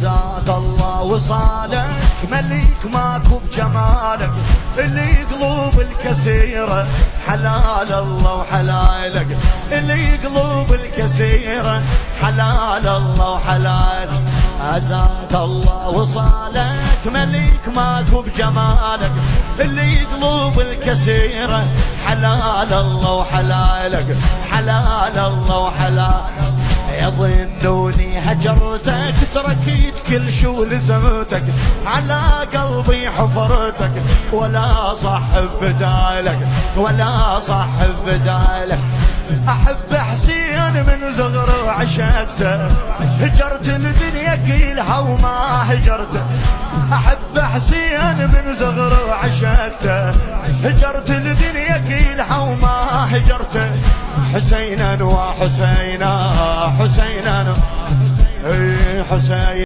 زاد الله وصالك مليك ماكو بجمالك اللي قلوب الكسيرة حلال الله وحلالك اللي قلوب الكسيرة حلال الله وحلالك زاد الله وصالك مليك ماكو بجمالك اللي قلوب الكسيرة حلال الله وحلالك حلال الله وحلالك يظنوني هجرتك تركيت كل شو لزمتك على قلبي حفرتك ولا صاحب بدالك ولا صاحب بدالك أحب حسين من صغر وعشقته هجرت الدنيا كلها وما هجرته أحب حسين من صغر وعشقته هجرت الدنيا كلها وما هجرته حسينا وحسينا حسينا حسين